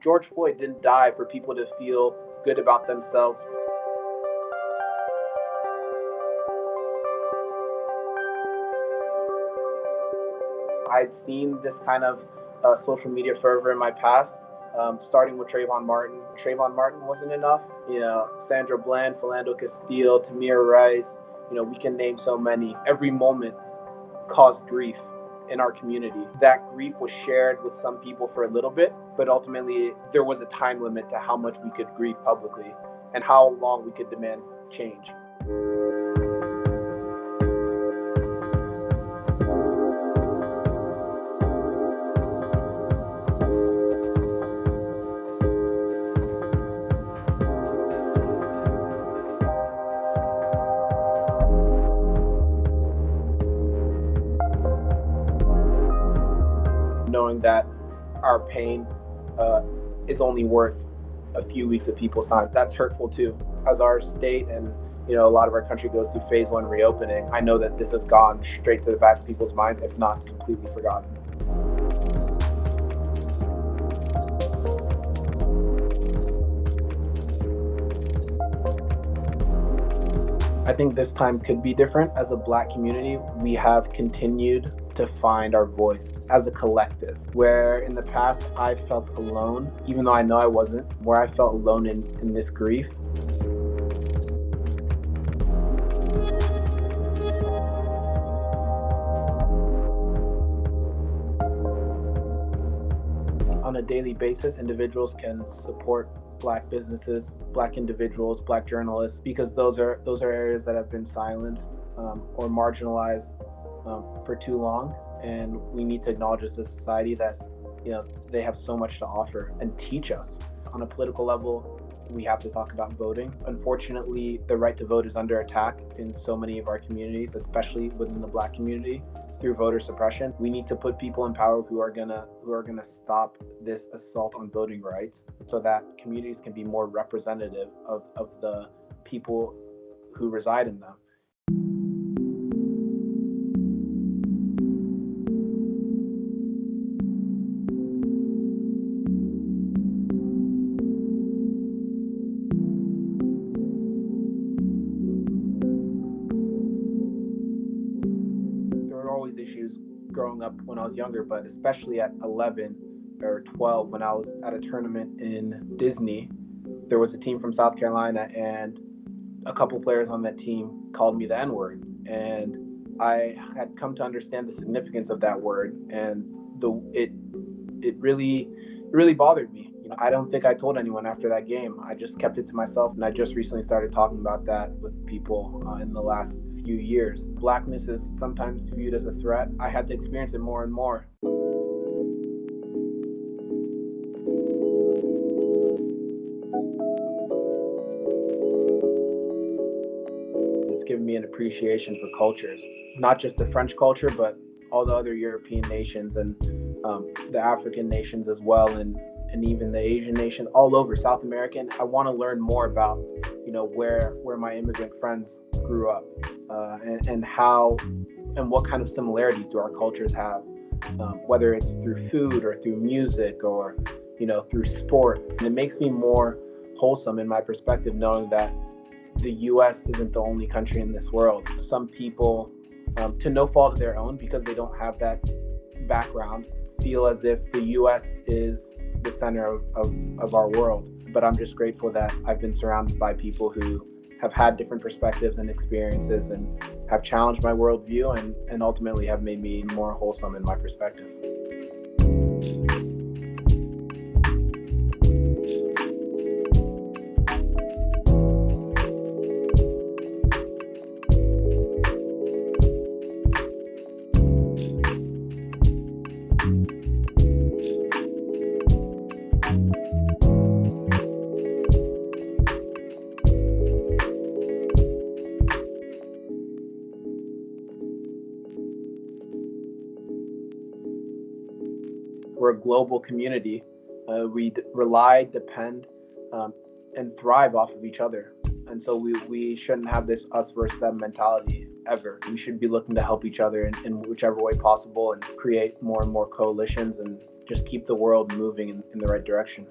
George Floyd didn't die for people to feel good about themselves. I'd seen this kind of social media fervor in my past, starting with Trayvon Martin. Trayvon Martin wasn't enough. Sandra Bland, Philando Castile, Tamir Rice, we can name so many. Every moment caused grief in our community. That grief was shared with some people for a little bit, but ultimately there was a time limit to how much we could grieve publicly and how long we could demand change. Knowing that our pain is only worth a few weeks of people's time, that's hurtful too. As our state and a lot of our country goes through phase 1 reopening, I know that this has gone straight to the back of people's minds, if not completely forgotten. I think this time could be different. As a Black community, we have continued to find our voice as a collective, where in the past I felt alone, even though I know I wasn't, where I felt alone in this grief. On a daily basis, individuals can support Black businesses, Black individuals, Black journalists, because those are areas that have been silenced or marginalized for too long, and we need to acknowledge as a society that they have so much to offer and teach us. On a political level, we have to talk about voting. Unfortunately, the right to vote is under attack in so many of our communities, especially within the Black community, through voter suppression. We need to put people in power who are gonna stop this assault on voting rights, so that communities can be more representative of the people who reside in them. Issues growing up when I was younger, but especially at 11 or 12 when I was at a tournament in Disney. There was a team from South Carolina, and a couple players on that team called me the N-word, and I had come to understand the significance of that word, and it really bothered me. I don't think I told anyone after that game. I just kept it to myself, and I just recently started talking about that with people in the last few years. Blackness is sometimes viewed as a threat. I had to experience it more and more. It's given me an appreciation for cultures, not just the French culture, but all the other European nations and the African nations as well, and even the Asian nations all over South America. I want to learn more about where my immigrant friends grew up, and how and what kind of similarities do our cultures have, whether it's through food or through music or through sport. And it makes me more wholesome in my perspective, knowing that the US isn't the only country in this world. Some people, to no fault of their own, because they don't have that background, feel as if the US is the center of our world. But I'm just grateful that I've been surrounded by people who have had different perspectives and experiences and have challenged my worldview and ultimately have made me more wholesome in my perspective. We're a global community. We rely, depend, and thrive off of each other. And so we shouldn't have this us versus them mentality ever. We should be looking to help each other in whichever way possible and create more and more coalitions and just keep the world moving in the right direction.